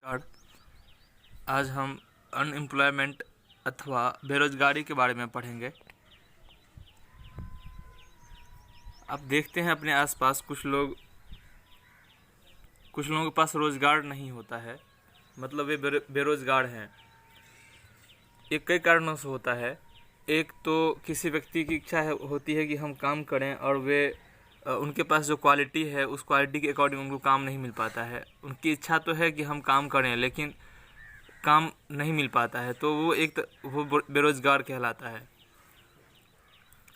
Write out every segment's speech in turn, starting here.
और आज हम अनएम्प्लॉयमेंट अथवा बेरोजगारी के बारे में पढ़ेंगे। आप देखते हैं अपने आसपास कुछ लोगों के पास रोजगार नहीं होता है, मतलब वे बेरोजगार हैं। ये कई कारणों से होता है। एक तो किसी व्यक्ति की इच्छा होती है कि हम काम करें और उनके पास जो क्वालिटी है उस क्वालिटी के अकॉर्डिंग उनको काम नहीं मिल पाता है। उनकी इच्छा तो है कि हम काम करें, लेकिन काम नहीं मिल पाता है, तो वो बेरोजगार कहलाता है।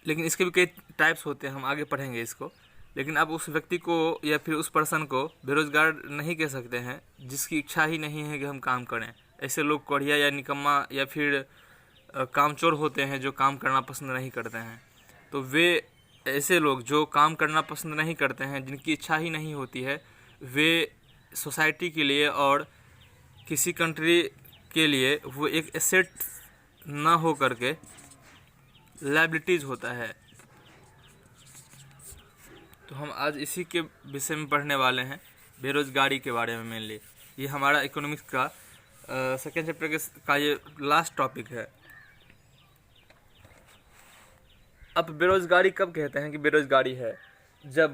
लेकिन इसके भी कई टाइप्स होते हैं, हम आगे पढ़ेंगे इसको। लेकिन आप उस व्यक्ति को या फिर उस पर्सन को बेरोजगार नहीं कह सकते हैं जिसकी इच्छा ही नहीं है कि हम काम करें। ऐसे लोग कोढ़िया या निकम्मा या फिर कामचोर होते हैं जो काम करना पसंद नहीं करते हैं। तो वे ऐसे लोग जो काम करना पसंद नहीं करते हैं, जिनकी इच्छा ही नहीं होती है, वे सोसाइटी के लिए और किसी कंट्री के लिए वो एक एसेट ना हो करके लायबिलिटीज़ होता है। तो हम आज इसी के विषय में पढ़ने वाले हैं, बेरोजगारी के बारे में मेनली। ये हमारा इकोनॉमिक्स का सेकेंड चैप्टर का ये लास्ट टॉपिक है। अब बेरोजगारी कब कहते हैं कि बेरोजगारी है? जब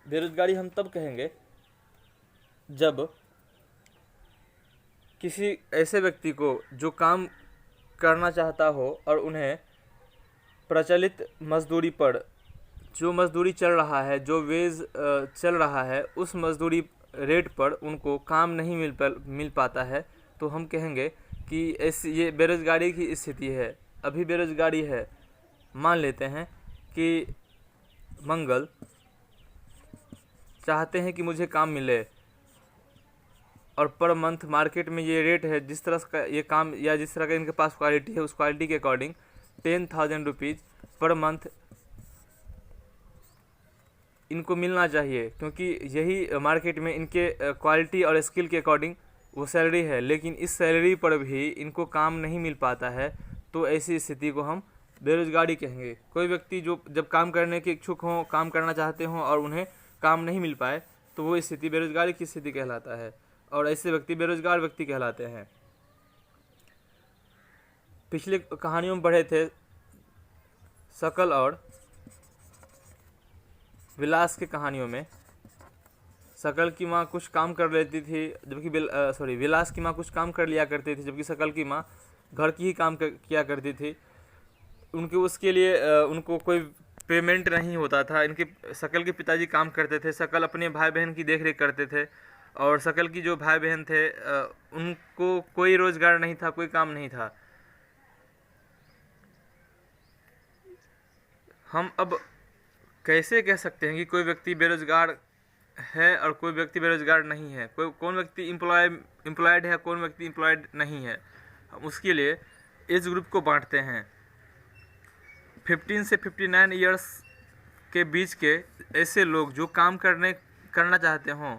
बेरोजगारी हम तब कहेंगे जब किसी ऐसे व्यक्ति को जो काम करना चाहता हो और उन्हें प्रचलित मजदूरी पर जो मजदूरी चल रहा है, जो वेज चल रहा है, उस मजदूरी रेट पर उनको काम नहीं मिल पाता है, तो हम कहेंगे कि ये बेरोजगारी की स्थिति है। अभी बेरोजगारी है। मान लेते हैं कि मंगल चाहते हैं कि मुझे काम मिले और पर मंथ मार्केट में ये रेट है, जिस तरह का ये काम या जिस तरह का इनके पास क्वालिटी है, उस क्वालिटी के अकॉर्डिंग 10,000 रुपीज़ पर मंथ इनको मिलना चाहिए, क्योंकि यही मार्केट में इनके क्वालिटी और स्किल के अकॉर्डिंग वो सैलरी है। लेकिन इस सैलरी पर भी इनको काम नहीं मिल पाता है, तो ऐसी स्थिति को हम बेरोजगारी कहेंगे। कोई व्यक्ति जो जब काम करने के इच्छुक हों, काम करना चाहते हों और उन्हें काम नहीं मिल पाए, तो वो स्थिति बेरोजगारी की स्थिति कहलाता है और ऐसे व्यक्ति बेरोजगार व्यक्ति कहलाते हैं। पिछली कहानियों में पढ़े थे शकल और विलास की कहानियों में। शकल की माँ कुछ काम कर लेती थी, जबकि विलास की माँ कुछ काम कर लिया करती थी, जबकि शकल की माँ घर की ही काम किया करती थी। उसके लिए उनको कोई पेमेंट नहीं होता था। इनके शकल के पिताजी काम करते थे, शकल अपने भाई बहन की देखरेख करते थे, और शकल की जो भाई बहन थे उनको कोई रोजगार नहीं था, कोई काम नहीं था। हम अब कैसे कह सकते हैं कि कोई व्यक्ति बेरोजगार है और कोई व्यक्ति बेरोजगार नहीं है? कौन व्यक्ति एम्प्लॉयड है, कौन व्यक्ति एम्प्लॉयड नहीं है? हम उसके लिए एज ग्रुप को बांटते हैं। 15 से 59 ईयर्स के बीच के ऐसे लोग जो काम करना चाहते हों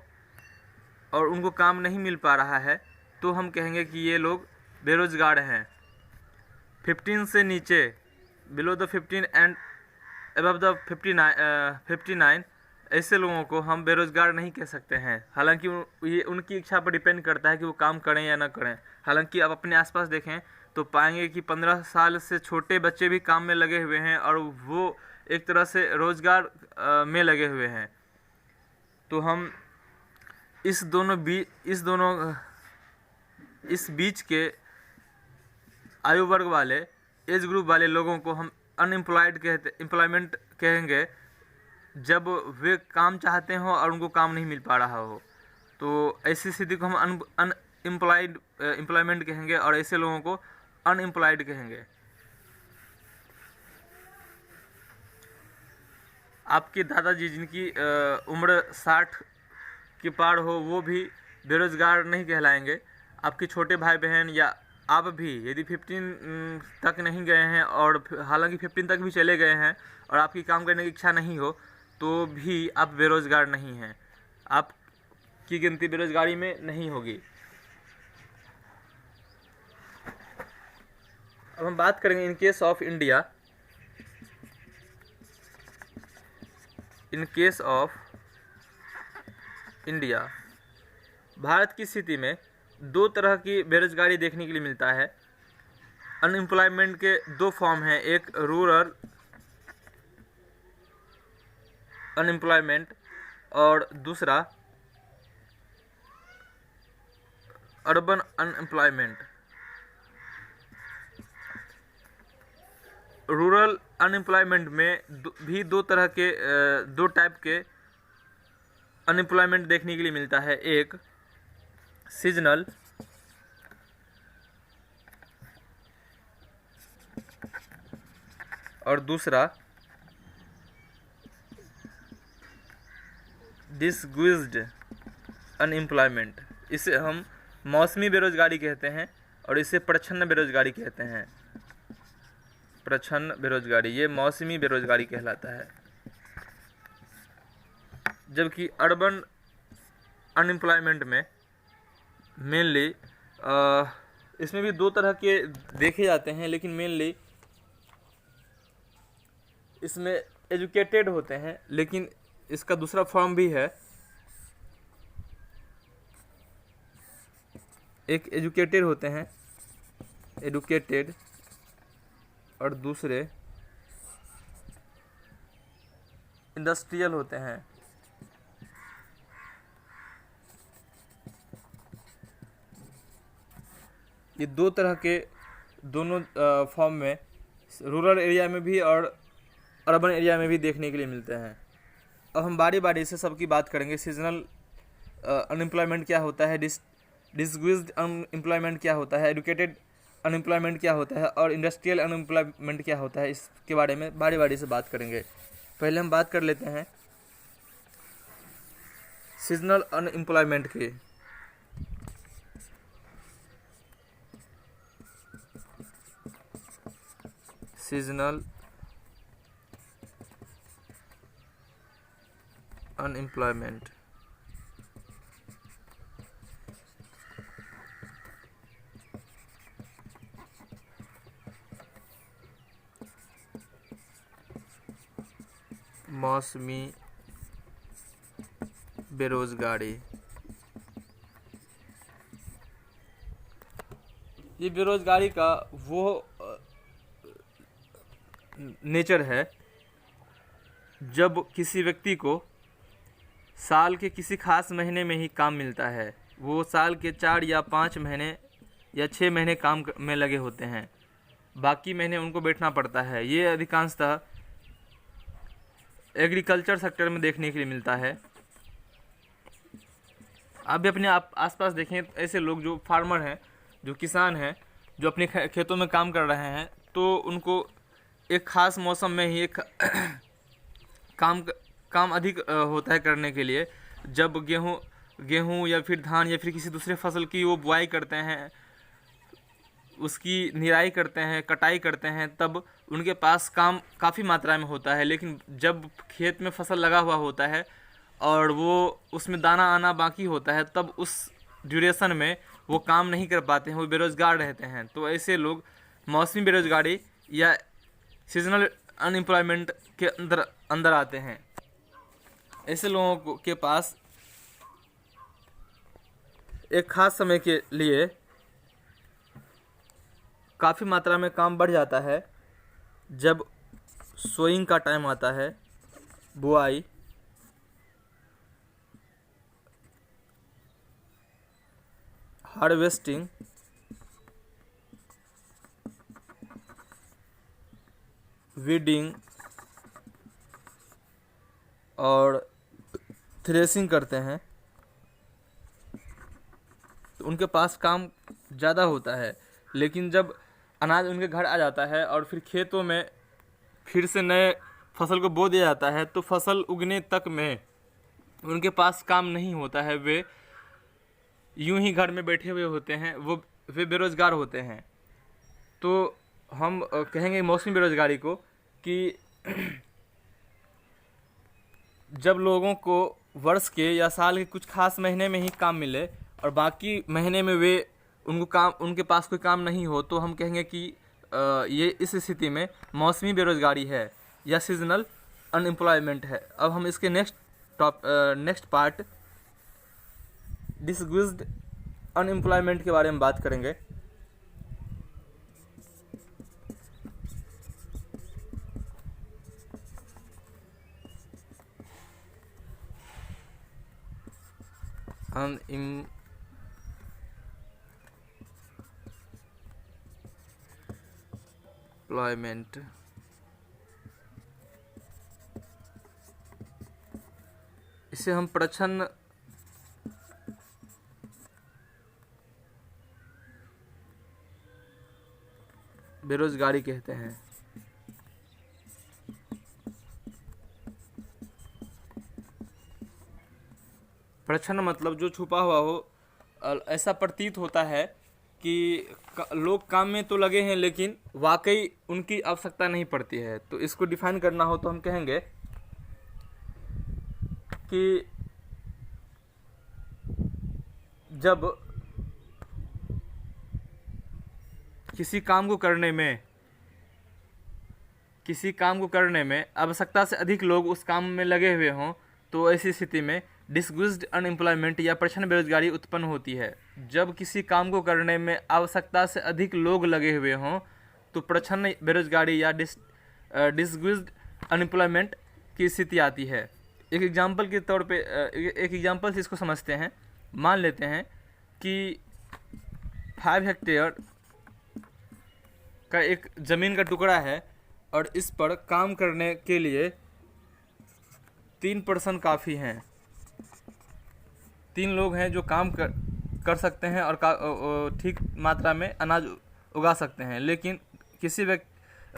और उनको काम नहीं मिल पा रहा है, तो हम कहेंगे कि ये लोग बेरोजगार हैं। 15 से नीचे, below the 15 and above the 59 ऐसे लोगों को हम बेरोजगार नहीं कह सकते हैं। हालांकि ये उनकी इच्छा पर डिपेंड करता है कि वो काम करें या ना करें। हालांकि आप अपने आसपास देखें तो पाएंगे कि 15 साल से छोटे बच्चे भी काम में लगे हुए हैं और वो एक तरह से रोजगार में लगे हुए हैं। तो हम इस बीच के आयु वर्ग वाले, एज ग्रुप वाले लोगों को हम एम्प्लॉयमेंट कहेंगे जब वे काम चाहते हो और उनको काम नहीं मिल पा रहा हो। तो ऐसी स्थिति को हम एम्प्लॉयमेंट कहेंगे और ऐसे लोगों को अनएम्प्लॉयड कहेंगे। आपके दादाजी जिनकी उम्र 60 के पार हो, वो भी बेरोजगार नहीं कहलाएंगे। आपके छोटे भाई बहन या आप भी यदि 15 तक नहीं गए हैं और हालांकि 15 तक भी चले गए हैं और आपकी काम करने की इच्छा नहीं हो, तो भी आप बेरोजगार नहीं हैं। आपकी गिनती बेरोजगारी में नहीं होगी। अब हम बात करेंगे in case of India. In case of India. Bharat की स्थिति में दो तरह की बेरोजगारी देखने के लिए मिलता है। अनएम्प्लॉयमेंट के दो फॉर्म हैं, एक रूरल अनएम्प्लॉयमेंट और दूसरा अर्बन अनएम्प्लॉयमेंट। रूरल अनएम्प्लॉयमेंट में भी दो तरह के दो टाइप के अनएम्प्लॉयमेंट देखने के लिए मिलता है, एक सीजनल और दूसरा डिसग्वीज्ड अनएम्प्लॉयमेंट। इसे हम मौसमी बेरोजगारी कहते हैं और इसे प्रच्छन्न बेरोजगारी कहते हैं। प्रच्छन्न बेरोजगारी ये मौसमी बेरोजगारी कहलाता है। जबकि अर्बन अनएम्प्लॉयमेंट में मेनली इसमें भी दो तरह के देखे जाते हैं, लेकिन मेनली इसमें एजुकेटेड होते हैं, लेकिन इसका दूसरा फॉर्म भी है, एक एजुकेटेड होते हैं एडुकेटेड और दूसरे इंडस्ट्रियल होते हैं। ये दो तरह के दोनों फॉर्म में रूरल एरिया में भी और अर्बन एरिया में भी देखने के लिए मिलते हैं। अब हम बारी बारी से सबकी बात करेंगे। सीजनल अनएम्प्लॉयमेंट क्या होता है, डिसग्वीज्ड अनएम्प्लॉयमेंट क्या होता है, एडुकेटेड अनएम्प्लॉयमेंट क्या होता है और इंडस्ट्रियल अनएम्प्लॉयमेंट क्या होता है, इसके बारे में बारी बारी से बात करेंगे। पहले हम बात कर लेते हैं सीजनल अनएम्प्लॉयमेंट की। सीजनल अनएम्प्लॉयमेंट मौसमी बेरोजगारी। ये बेरोजगारी का वो नेचर है जब किसी व्यक्ति को साल के किसी खास महीने में ही काम मिलता है। वो साल के 4 या 5 महीने या 6 महीने काम में लगे होते हैं, बाकी महीने उनको बैठना पड़ता है। ये अधिकांशतः एग्रीकल्चर सेक्टर में देखने के लिए मिलता है। आप भी अपने आसपास देखें, ऐसे लोग जो फार्मर हैं, जो किसान हैं, जो अपने खेतों में काम कर रहे हैं, तो उनको एक ख़ास मौसम में ही एक काम अधिक होता है करने के लिए। जब गेहूँ या फिर धान या फिर किसी दूसरे फसल की वो बुआई करते हैं, उसकी निराई करते हैं, कटाई करते हैं, तब उनके पास काम काफ़ी मात्रा में होता है। लेकिन जब खेत में फसल लगा हुआ होता है और वो उसमें दाना आना बाकी होता है, तब उस ड्यूरेशन में वो काम नहीं कर पाते हैं, वो बेरोज़गार रहते हैं। तो ऐसे लोग मौसमी बेरोज़गारी या सीजनल अनएम्प्लॉयमेंट के अंदर आते हैं। ऐसे लोगों के पास एक ख़ास समय के लिए काफ़ी मात्रा में काम बढ़ जाता है। जब सोइंग का टाइम आता है, बुआई, हार्वेस्टिंग, वीडिंग और थ्रेसिंग करते हैं, तो उनके पास काम ज़्यादा होता है। लेकिन जब अनाज उनके घर आ जाता है और फिर खेतों में फिर से नए फसल को बो दिया जाता है, तो फसल उगने तक में उनके पास काम नहीं होता है। वे यूं ही घर में बैठे हुए होते हैं, वे बेरोज़गार होते हैं। तो हम कहेंगे मौसमी बेरोज़गारी को कि जब लोगों को वर्ष के या साल के कुछ खास महीने में ही काम मिले और बाकी महीने में उनके पास कोई काम नहीं हो, तो हम कहेंगे कि ये इस स्थिति में मौसमी बेरोज़गारी है या सीजनल अनएम्प्लॉयमेंट है। अब हम इसके नेक्स्ट पार्ट डिसग्विज्ड अनएम्प्लॉयमेंट के बारे में बात करेंगे। अनएम्प्लॉयमेंट इसे हम प्रच्छन्न बेरोजगारी कहते हैं। प्रच्छन्न मतलब जो छुपा हुआ हो। ऐसा प्रतीत होता है कि लोग काम में तो लगे हैं लेकिन वाकई उनकी आवश्यकता नहीं पड़ती है। तो इसको डिफाइन करना हो तो हम कहेंगे कि जब किसी काम को करने में आवश्यकता से अधिक लोग उस काम में लगे हुए हों, तो ऐसी स्थिति में डिसग्विज्ड अनएम्प्लॉयमेंट या प्रच्छन्न बेरोजगारी उत्पन्न होती है। जब किसी काम को करने में आवश्यकता से अधिक लोग लगे हुए हों तो प्रच्छन्न बेरोजगारी या डिसग्विज्ड अनएम्प्लॉयमेंट की स्थिति आती है। एक एग्जांपल के तौर पे एक एग्जांपल से इसको समझते हैं। मान लेते हैं कि 5 हेक्टेयर का एक ज़मीन का टुकड़ा है और इस पर काम करने के लिए 3 पर्सन काफ़ी हैं। 3 लोग हैं जो काम कर सकते हैं और ठीक मात्रा में अनाज उगा सकते हैं। लेकिन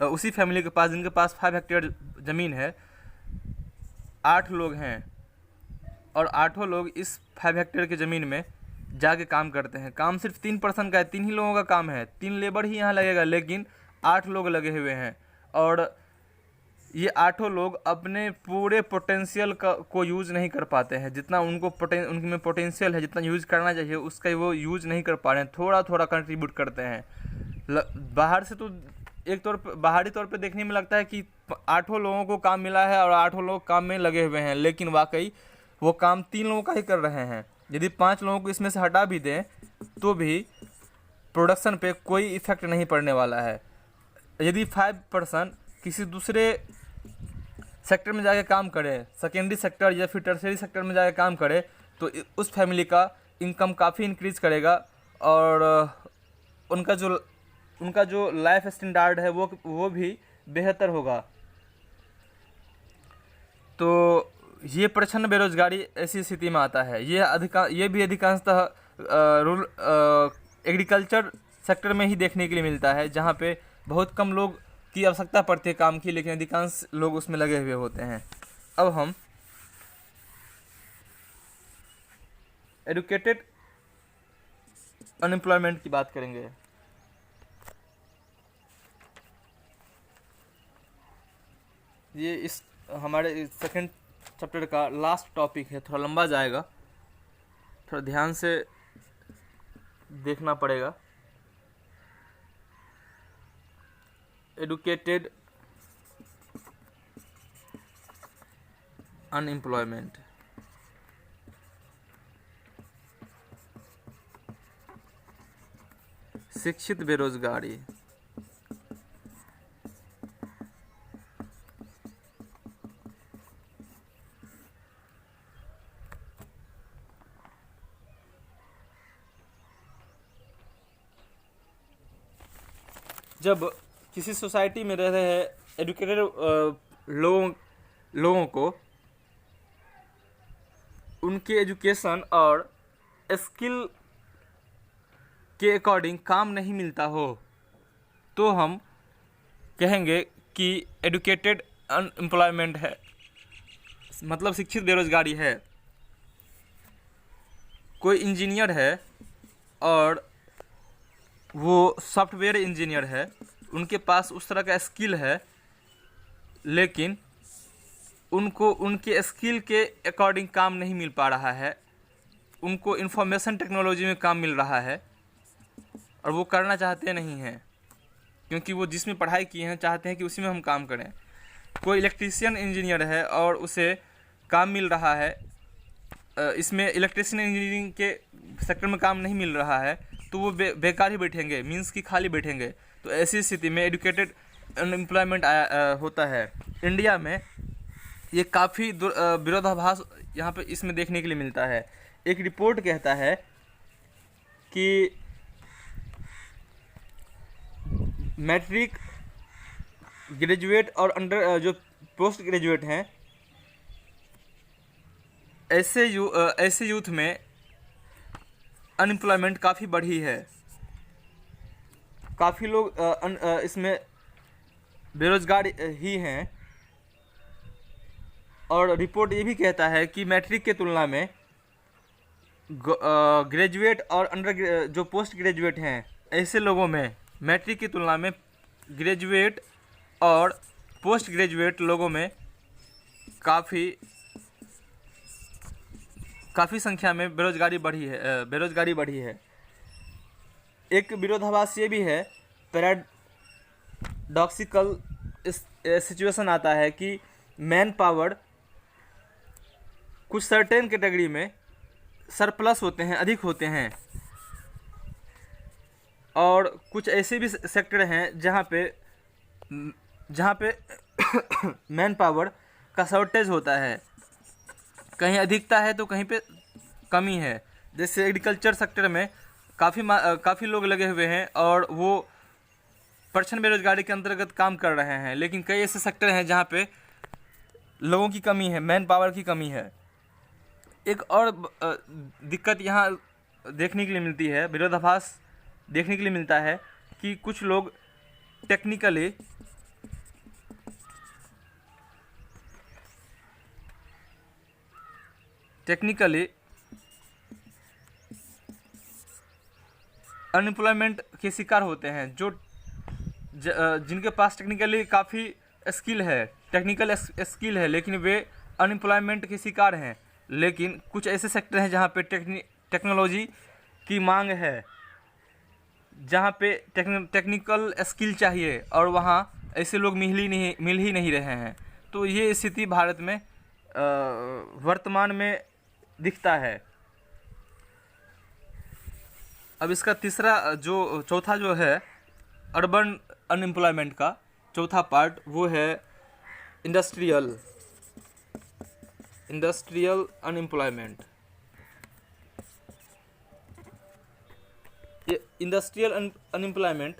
उसी फैमिली के पास जिनके पास 5 हेक्टेयर ज़मीन है, 8 लोग हैं और 8 लोग इस 5 हेक्टेयर की ज़मीन में जाके काम करते हैं। काम सिर्फ 3 पर्सन का है, 3 ही लोगों का काम है, 3 लेबर ही यहाँ लगेगा, लेकिन 8 लोग लगे हुए हैं और ये 8 लोग अपने पूरे पोटेंशियल को यूज़ नहीं कर पाते हैं। जितना उनमें पोटेंशियल है, जितना यूज़ करना चाहिए उसका वो यूज़ नहीं कर पा रहे हैं, थोड़ा थोड़ा कंट्रीब्यूट करते हैं। बाहर से तो बाहरी तौर पे देखने में लगता है कि 8 लोगों को काम मिला है और 8 लोग काम में लगे हुए हैं, लेकिन वाकई वो काम 3 लोगों का ही कर रहे हैं। यदि 5 लोगों को इसमें से हटा भी दें तो भी प्रोडक्शन पे कोई इफेक्ट नहीं पड़ने वाला है। यदि 5 पर्सन किसी दूसरे सेक्टर में जाके काम करे, सेकेंडरी सेक्टर या फिर टर्शियरी सेक्टर में जाके काम करे, तो उस फैमिली का इनकम काफ़ी इंक्रीज़ करेगा और उनका जो लाइफ स्टैंडर्ड है वो भी बेहतर होगा। तो ये प्रच्छन्न बेरोजगारी ऐसी स्थिति में आता है। ये भी अधिकांशतः एग्रीकल्चर सेक्टर में ही देखने के लिए मिलता है, जहाँ पे बहुत कम लोग की आवश्यकता पड़ती है काम की, लेकिन अधिकांश लोग उसमें लगे हुए होते हैं। अब हम एडुकेटेड अनएम्प्लॉयमेंट की बात करेंगे। ये इस हमारे सेकंड चैप्टर का लास्ट टॉपिक है, थोड़ा लंबा जाएगा, थोड़ा ध्यान से देखना पड़ेगा। एडुकेटेड अनएम्प्लॉयमेंट शिक्षित बेरोजगारी। जब किसी सोसाइटी में रह रहे एडुकेटेड लोगों को उनके एजुकेशन और स्किल के अकॉर्डिंग काम नहीं मिलता हो, तो हम कहेंगे कि एडुकेटेड अनएम्प्लॉयमेंट है, मतलब शिक्षित बेरोजगारी है। कोई इंजीनियर है और वो सॉफ्टवेयर इंजीनियर है, उनके पास उस तरह का स्किल है, लेकिन उनको उनके स्किल के अकॉर्डिंग काम नहीं मिल पा रहा है। उनको इंफॉर्मेशन टेक्नोलॉजी में काम मिल रहा है और वो करना चाहते नहीं हैं, क्योंकि वो जिसमें पढ़ाई किए हैं चाहते हैं कि उसी में हम काम करें। कोई इलेक्ट्रीशियन इंजीनियर है और उसे काम मिल रहा है, इसमें इलेक्ट्रीशियन इंजीनियरिंग के सेक्टर में काम नहीं मिल रहा है तो वो बेकार ही बैठेंगे, मीन्स कि खाली बैठेंगे। तो ऐसी स्थिति में एडुकेटेड अनएम्प्लॉयमेंट होता है। इंडिया में ये काफ़ी विरोधाभास यहाँ पे इसमें देखने के लिए मिलता है। एक रिपोर्ट कहता है कि मैट्रिक, ग्रेजुएट और अंडर जो पोस्ट ग्रेजुएट हैं, ऐसे यूथ में अनएम्प्लॉयमेंट काफ़ी बढ़ी है। काफ़ी लोग इसमें बेरोजगार ही हैं। और रिपोर्ट ये भी कहता है कि मैट्रिक के तुलना में ग्रेजुएट और अंडर जो पोस्ट ग्रेजुएट हैं, ऐसे लोगों में मैट्रिक की तुलना में ग्रेजुएट और पोस्ट ग्रेजुएट लोगों में काफ़ी संख्या में बेरोजगारी बढ़ी है। एक विरोधाभास ये भी है, पैराडॉक्सिकल सिचुएशन आता है कि मैन पावर कुछ सर्टेन कैटेगरी में सरप्लस होते हैं, अधिक होते हैं, और कुछ ऐसे भी सेक्टर हैं जहाँ पे मैन पावर का शॉर्टेज होता है। कहीं अधिकता है तो कहीं पे कमी है। जैसे एग्रीकल्चर सेक्टर में काफ़ी लोग लगे हुए हैं और वो परछन बेरोजगारी के अंतर्गत काम कर रहे हैं, लेकिन कई ऐसे सेक्टर हैं जहाँ पे लोगों की कमी है, मैन पावर की कमी है। एक और दिक्कत यहाँ देखने के लिए मिलती है, विरोधाभास देखने के लिए मिलता है कि कुछ लोग टेक्निकली अनएम्प्लॉयमेंट के शिकार होते हैं, जिनके पास टेक्निकली काफ़ी टेक्निकल स्किल है, लेकिन वे अनएम्प्लॉयमेंट के शिकार हैं। लेकिन कुछ ऐसे सेक्टर हैं जहाँ पे टेक्नोलॉजी की मांग है, जहाँ पे टेक्निकल स्किल चाहिए, और वहाँ ऐसे लोग मिल ही नहीं रहे हैं। तो ये स्थिति भारत में वर्तमान में दिखता है। अब इसका चौथा जो है अर्बन अनएम्प्लॉयमेंट का चौथा पार्ट, वो है इंडस्ट्रियल अनएम्प्लॉयमेंट। ये इंडस्ट्रियल अनएम्प्लॉयमेंट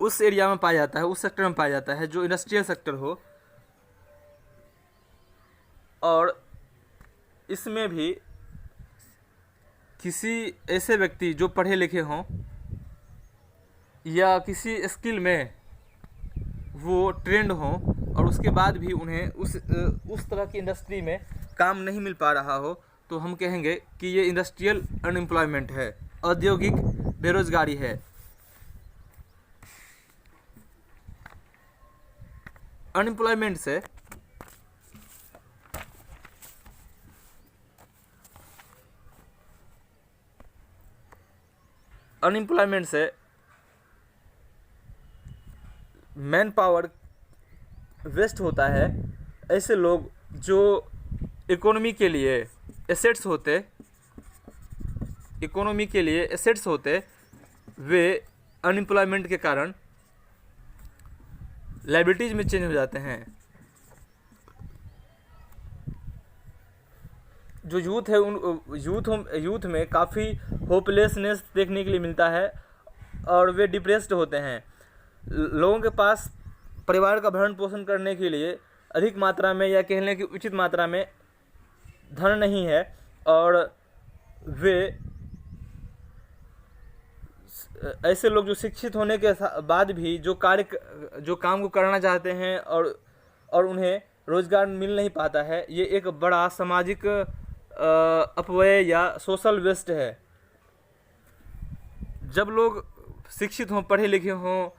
उस एरिया में पाया जाता है, उस सेक्टर में पाया जाता है जो इंडस्ट्रियल सेक्टर हो, और इसमें भी किसी ऐसे व्यक्ति जो पढ़े लिखे हों या किसी स्किल में वो ट्रेंड हों, और उसके बाद भी उन्हें उस तरह की इंडस्ट्री में काम नहीं मिल पा रहा हो, तो हम कहेंगे कि ये इंडस्ट्रियल अनएम्प्लॉयमेंट है, औद्योगिक बेरोजगारी है। अनएम्प्लॉयमेंट से मैन पावर वेस्ट होता है। ऐसे लोग जो इकोनॉमी के लिए एसेट्स होते वे अनएम्प्लॉयमेंट के कारण लायबिलिटीज में चेंज हो जाते हैं। जो यूथ है यूथ में काफ़ी होपलेसनेस देखने के लिए मिलता है, और वे डिप्रेस्ड होते हैं। लोगों के पास परिवार का भरण पोषण करने के लिए अधिक मात्रा में, या कह लें कि उचित मात्रा में धन नहीं है, और वे ऐसे लोग जो शिक्षित होने के बाद भी जो काम को करना चाहते हैं और उन्हें रोजगार मिल नहीं पाता है, ये एक बड़ा सामाजिक अपव्यय या सोशल वेस्ट है। जब लोग शिक्षित हों, पढ़े लिखे हों,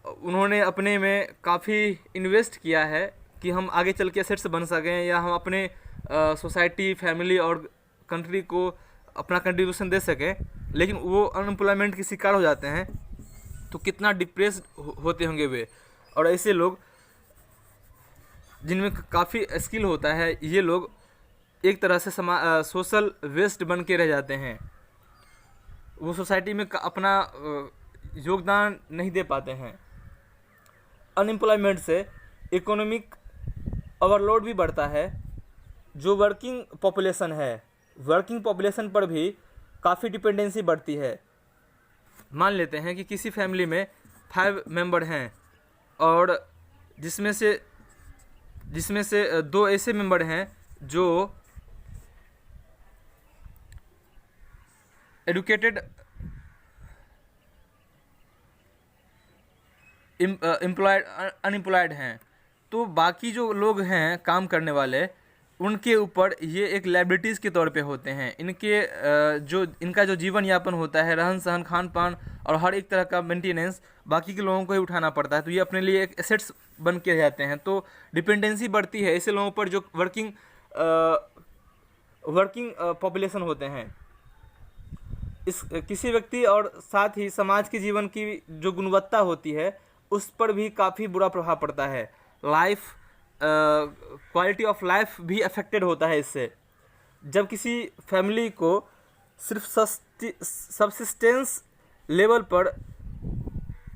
उन्होंने अपने में काफ़ी इन्वेस्ट किया है कि हम आगे चल के एसेट्स बन सकें, या हम अपने सोसाइटी, फैमिली और कंट्री को अपना कंट्रीब्यूशन दे सकें, लेकिन वो अनएम्प्लॉयमेंट के शिकार हो जाते हैं, तो कितना डिप्रेस्ड होते होंगे वे। और ऐसे लोग जिनमें काफ़ी स्किल होता है, ये लोग एक तरह से सोशल वेस्ट बन के रह जाते हैं। वो सोसाइटी में अपना योगदान नहीं दे पाते हैं। अनएम्प्लॉयमेंट से इकोनॉमिक ओवरलोड भी बढ़ता है। जो वर्किंग पॉपुलेशन पर भी काफ़ी डिपेंडेंसी बढ़ती है। मान लेते हैं कि किसी फैमिली में 5 मेंबर हैं और जिसमें से 2 ऐसे मेंबर हैं जो एडुकेटेड अनएम्प्लॉयड हैं, तो बाकी जो लोग हैं काम करने वाले, उनके ऊपर ये एक लायबिलिटीज़ के तौर पे होते हैं। इनका जो जीवन यापन होता है, रहन सहन, खान पान और हर एक तरह का मेंटेनेंस बाकी के लोगों को ही उठाना पड़ता है, तो ये अपने लिए एक एसेट्स बन के जाते हैं। तो डिपेंडेंसी बढ़ती है ऐसे लोगों पर जो वर्किंग पॉपुलेशन होते हैं। किसी व्यक्ति और साथ ही समाज के जीवन की जो गुणवत्ता होती है उस पर भी काफ़ी बुरा प्रभाव पड़ता है। क्वालिटी ऑफ लाइफ भी अफेक्टेड होता है इससे। जब किसी फैमिली को सिर्फ सब्सिस्टेंस लेवल पर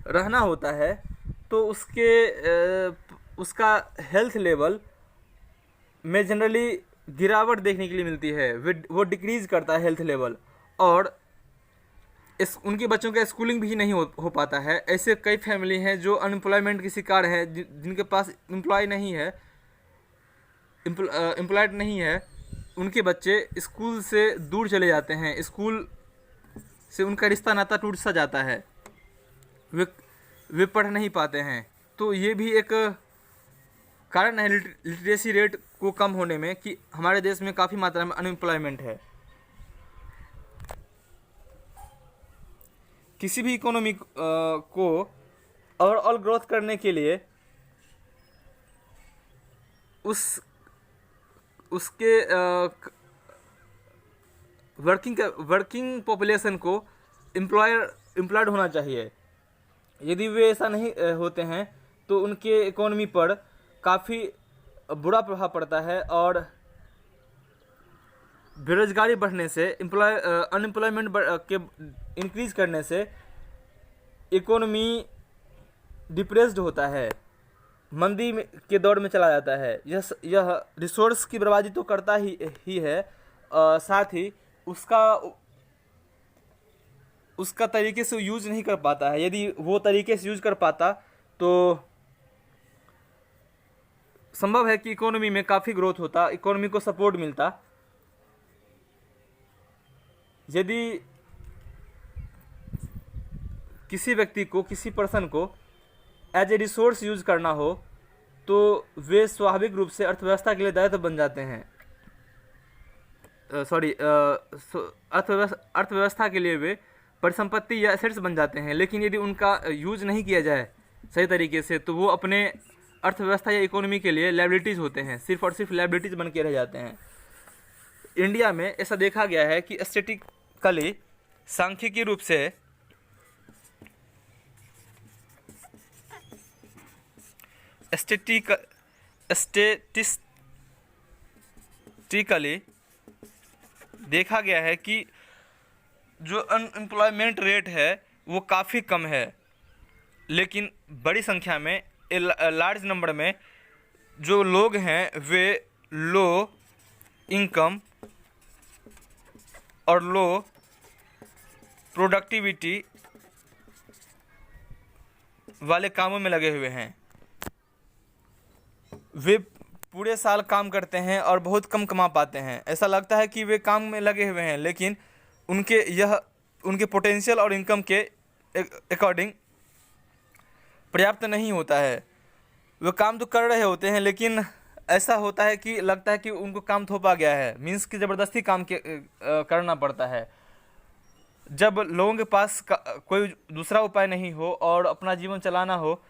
रहना होता है तो उसका हेल्थ लेवल में जनरली गिरावट देखने के लिए मिलती है। वो डिक्रीज करता है हेल्थ लेवल, और उनके बच्चों का स्कूलिंग भी नहीं हो पाता है। ऐसे कई फैमिली हैं जो अनएम्प्लॉयमेंट के शिकार हैं, जिनके पास एम्प्लॉयड नहीं है, उनके बच्चे स्कूल से दूर चले जाते हैं, स्कूल से उनका रिश्ता नाता टूट सा जाता है, वे पढ़ नहीं पाते हैं। तो ये भी एक कारण है लिटरेसी रेट को कम होने में, कि हमारे देश में काफ़ी मात्रा में अनएम्प्लॉयमेंट है। किसी भी इकोनॉमी को ओवरऑल ग्रोथ करने के लिए उसके वर्किंग पॉपुलेशन को एम्प्लॉयड होना चाहिए। यदि वे ऐसा नहीं होते हैं तो उनके इकोनॉमी पर काफ़ी बुरा प्रभाव पड़ता है, और बेरोजगारी बढ़ने से, अनएम्प्लॉयमेंट के इंक्रीज करने से इकोनॉमी डिप्रेस्ड होता है, मंदी के दौर में चला जाता है। यह रिसोर्स की बर्बादी तो करता ही है, साथ ही उसका तरीके से यूज नहीं कर पाता है। यदि वो तरीके से यूज कर पाता तो संभव है कि इकोनॉमी में काफ़ी ग्रोथ होता, इकोनॉमी को सपोर्ट मिलता। यदि किसी व्यक्ति को, किसी पर्सन को एज ए रिसोर्स यूज करना हो तो वे स्वाभाविक रूप से अर्थव्यवस्था के लिए दायित्व बन जाते हैं। अर्थव्यवस्था के लिए वे परिसंपत्ति या एसेट्स बन जाते हैं। लेकिन यदि उनका यूज नहीं किया जाए सही तरीके से तो वो अपने अर्थव्यवस्था या इकोनॉमी के लिए लायबिलिटीज़ होते हैं, सिर्फ और सिर्फ लायबिलिटीज़ बन के रह जाते हैं। इंडिया में ऐसा देखा गया है कि स्टैटिस्टिकली, सांख्यिकी रूप से स्टैटिस्टिकली देखा गया है कि जो अनएम्प्लॉयमेंट रेट है वो काफ़ी कम है, लेकिन बड़ी संख्या में, लार्ज नंबर में जो लोग हैं वे लो इनकम और लो प्रोडक्टिविटी वाले कामों में लगे हुए हैं। वे पूरे साल काम करते हैं और बहुत कम कमा पाते हैं। ऐसा लगता है कि वे काम में लगे हुए हैं, लेकिन उनके पोटेंशियल और इनकम के अकॉर्डिंग पर्याप्त नहीं होता है। वे काम तो कर रहे होते हैं, लेकिन ऐसा होता है कि लगता है कि उनको काम थोपा गया है, मीन्स कि ज़बरदस्ती काम करना पड़ता है। जब लोगों के पास कोई दूसरा उपाय नहीं हो और अपना जीवन चलाना हो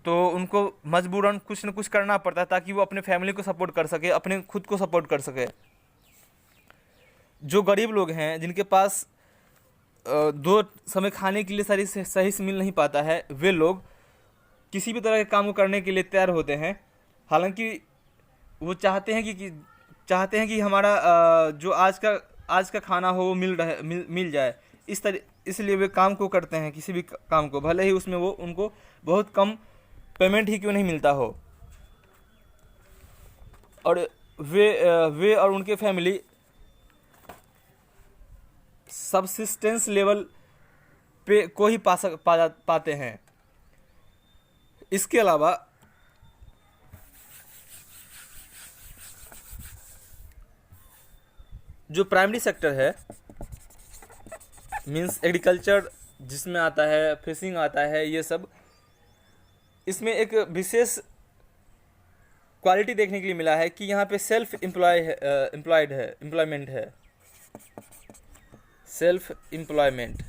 तो उनको मजबूरन कुछ न कुछ करना पड़ता है, ताकि वो अपने फैमिली को सपोर्ट कर सके, अपने खुद को सपोर्ट कर सके। जो गरीब लोग हैं, जिनके पास 2 समय खाने के लिए सही से मिल नहीं पाता है, वे लोग किसी भी तरह के काम को करने के लिए तैयार होते हैं। हालांकि वो चाहते हैं कि हमारा जो आज का खाना हो वो मिल जाए। इसलिए वे काम को करते हैं, किसी भी काम को, भले ही उसमें वो उनको बहुत कम पेमेंट ही क्यों नहीं मिलता हो। और वे और उनके फैमिली सबसिस्टेंस लेवल पे को ही पाते हैं। इसके अलावा जो प्राइमरी सेक्टर है, मीन्स एग्रीकल्चर जिसमें आता है, फिशिंग आता है, ये सब, इसमें एक विशेष क्वालिटी देखने के लिए मिला है कि यहाँ पे एम्प्लॉयमेंट है, सेल्फ एम्प्लॉयमेंट,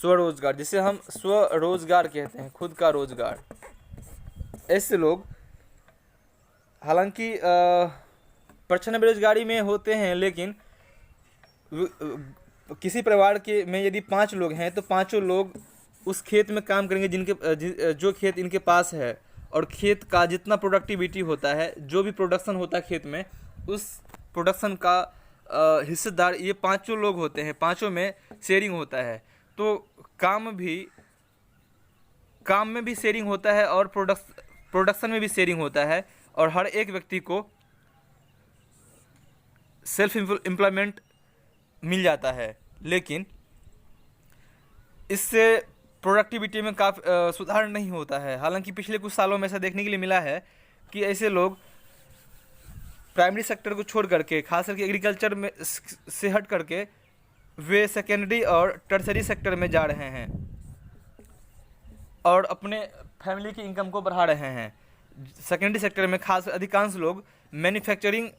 स्वरोजगार, जिसे हम स्वरोजगार कहते हैं, खुद का रोजगार। ऐसे लोग हालांकि प्रच्छन्न बेरोजगारी में होते हैं, लेकिन किसी परिवार के में यदि 5 लोग हैं तो पांचों लोग उस खेत में काम करेंगे जो खेत इनके पास है, और खेत का जितना प्रोडक्टिविटी होता है, जो भी प्रोडक्शन होता है खेत में, उस प्रोडक्शन का हिस्सेदार ये पांचों लोग होते हैं। पांचों में शेयरिंग होता है, तो काम में भी शेयरिंग होता है और प्रोडक्शन में भी शेयरिंग होता है, और हर एक व्यक्ति को सेल्फ एम्प्लॉयमेंट मिल जाता है। लेकिन इससे प्रोडक्टिविटी में काफ़ी सुधार नहीं होता है। हालांकि पिछले कुछ सालों में ऐसा देखने के लिए मिला है कि ऐसे लोग प्राइमरी सेक्टर को छोड़ करके, खास करके एग्रीकल्चर में से हट करके, वे सेकेंडरी और टर्सरी सेक्टर में जा रहे हैं और अपने फैमिली की इनकम को बढ़ा रहे हैं। सेकेंडरी सेक्टर में खास अधिकांश लोग मैन्युफैक्चरिंग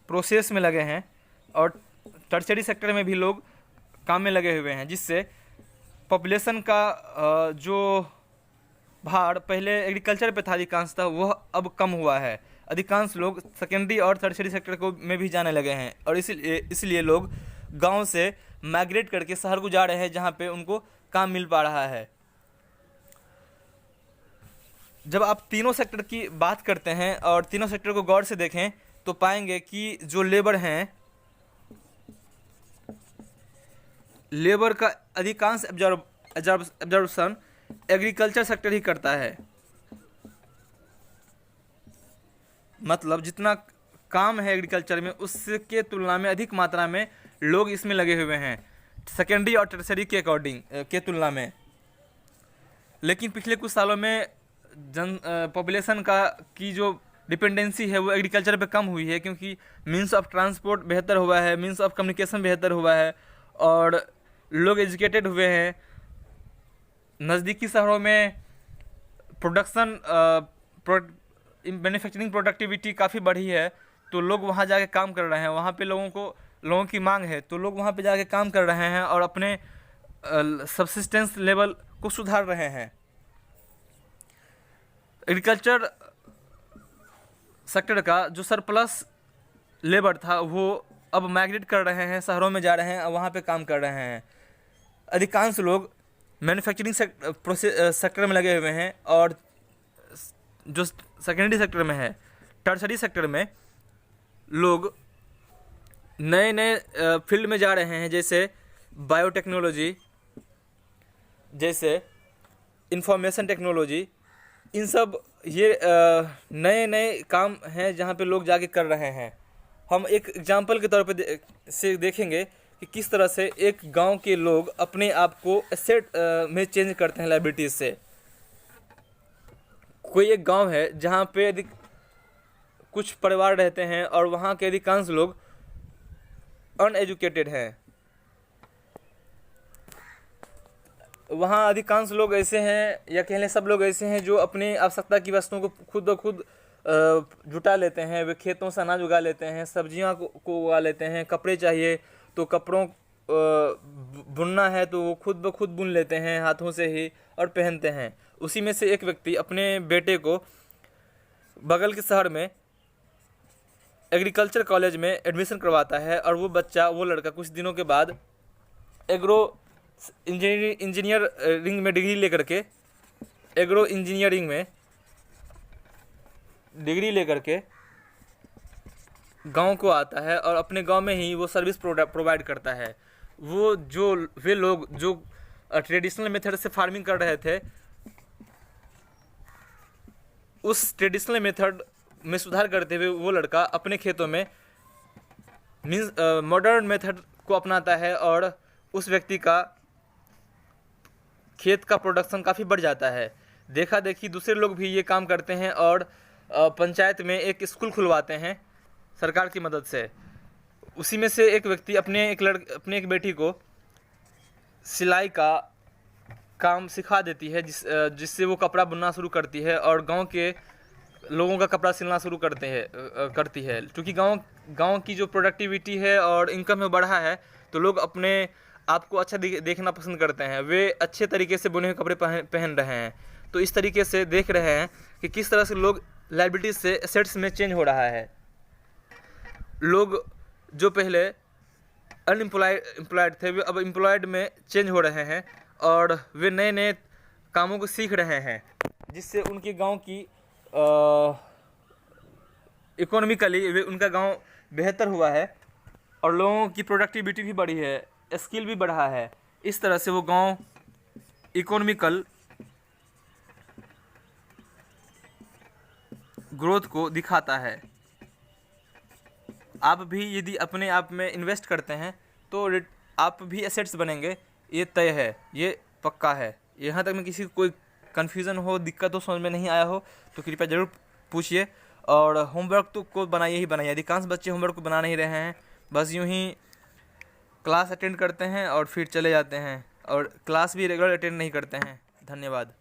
प्रोसेस में लगे हैं, और टर्सरी सेक्टर में भी लोग काम में लगे हुए हैं, जिससे पॉपुलेशन का जो भार पहले एग्रीकल्चर पे था अधिकांश था, वह अब कम हुआ है। अधिकांश लोग सेकेंडरी और टर्सरी सेक्टर को में भी जाने लगे हैं, और इसलिए लोग गांव से माइग्रेट करके शहर को जा रहे हैं, जहां पे उनको काम मिल पा रहा है। जब आप तीनों सेक्टर की बात करते हैं और तीनों सेक्टर को गौर से देखें तो पाएंगे कि जो लेबर हैं, लेबर का अधिकांश एब्जॉर्प्शन एग्रीकल्चर सेक्टर ही करता है। मतलब जितना काम है एग्रीकल्चर में, उसके तुलना में अधिक मात्रा में लोग इसमें लगे हुए हैं, सेकेंडरी और टर्सरी के अकॉर्डिंग के तुलना में। लेकिन पिछले कुछ सालों में पॉपुलेशन की जो डिपेंडेंसी है वो एग्रीकल्चर पे कम हुई है, क्योंकि मीन्स ऑफ ट्रांसपोर्ट बेहतर हुआ है, मीन्स ऑफ कम्युनिकेशन बेहतर हुआ है, और लोग एजुकेटेड हुए हैं। नज़दीकी शहरों में मैन्युफैक्चरिंग प्रोडक्टिविटी काफ़ी बढ़ी है, तो लोग वहाँ जाके काम कर रहे हैं। वहाँ पे लोगों की मांग है, तो लोग वहाँ पे जाके काम कर रहे हैं और अपने सबसिस्टेंस लेवल को सुधार रहे हैं। एग्रीकल्चर सेक्टर का जो सरप्लस लेबर था वो अब माइग्रेट कर रहे हैं, शहरों में जा रहे हैं और वहाँ पे काम कर रहे हैं। अधिकांश लोग मैन्युफैक्चरिंग सेक्टर में लगे हुए हैं, और जो सेकेंडरी सेक्टर में है, टर्सरी सेक्टर में लोग नए नए फील्ड में जा रहे हैं, जैसे बायोटेक्नोलॉजी, जैसे इंफॉर्मेशन टेक्नोलॉजी। इन सब ये नए नए काम हैं जहाँ पे लोग जाके कर रहे हैं। हम एक एग्जांपल के तौर पे से देखेंगे कि किस तरह से एक गांव के लोग अपने आप को एसेट में चेंज करते हैं लायबिलिटीज से। कोई एक गांव है जहाँ पे कुछ परिवार रहते हैं और वहाँ के अधिकांश लोग अनएजुकेटेड हैं। वहाँ अधिकांश लोग ऐसे हैं, या कह लें सब लोग ऐसे हैं, जो अपनी आवश्यकता की वस्तुओं को खुद ब खुद जुटा लेते हैं। वे खेतों से अनाज उगा लेते हैं, सब्जियां को उगा लेते हैं। कपड़े चाहिए तो कपड़ों बुनना है तो वो खुद ब खुद बुन लेते हैं हाथों से ही, और पहनते हैं। उसी में से एक व्यक्ति अपने बेटे को बगल के शहर में एग्रीकल्चर कॉलेज में एडमिशन करवाता है और वो लड़का कुछ दिनों के बाद एग्रो इंजीनियरिंग में डिग्री लेकर के एग्रो इंजीनियरिंग में डिग्री लेकर के गांव को आता है और अपने गांव में ही वो सर्विस प्रोवाइड करता है। वे लोग जो ट्रेडिशनल मेथड से फार्मिंग कर रहे थे, उस ट्रेडिशनल मेथड में सुधार करते हुए वो लड़का अपने खेतों में मॉडर्न मेथड को अपनाता है और उस व्यक्ति का खेत का प्रोडक्शन काफ़ी बढ़ जाता है। देखा देखी दूसरे लोग भी ये काम करते हैं और पंचायत में एक स्कूल खुलवाते हैं सरकार की मदद से। उसी में से एक व्यक्ति अपने एक बेटी को सिलाई का काम सिखा देती है, जिससे वो कपड़ा बुनना शुरू करती है और गांव के लोगों का कपड़ा सिलना शुरू करती है। क्योंकि गांव की जो प्रोडक्टिविटी है और इनकम में बढ़ा है, तो लोग अपने आप को अच्छा देखना पसंद करते हैं। वे अच्छे तरीके से बुने हुए कपड़े पहन रहे हैं। तो इस तरीके से देख रहे हैं कि किस तरह से लोग लायबिलिटीज से एसेट्स में चेंज हो रहा है। लोग जो पहले अनएम्प्लॉयड थे, वे अब एम्प्लॉयड में चेंज हो रहे हैं और वे नए नए कामों को सीख रहे हैं, जिससे उनके गांव की इकोनॉमिकली उनका गांव बेहतर हुआ है और लोगों की प्रोडक्टिविटी भी बढ़ी है, स्किल भी बढ़ा है। इस तरह से वो गांव इकोनॉमिकल ग्रोथ को दिखाता है। आप भी यदि अपने आप में इन्वेस्ट करते हैं तो आप भी एसेट्स बनेंगे, ये तय है, ये पक्का है। यहाँ तक में किसी को कोई कन्फ्यूज़न हो, दिक्कत हो, समझ में नहीं आया हो तो कृपया ज़रूर पूछिए। और होमवर्क तो को बनाइए ही बनाइए। अधिकांश बच्चे होमवर्क को बना नहीं रहे हैं, बस यूँ ही क्लास अटेंड करते हैं और फिर चले जाते हैं और क्लास भी रेगुलर अटेंड नहीं करते हैं। धन्यवाद।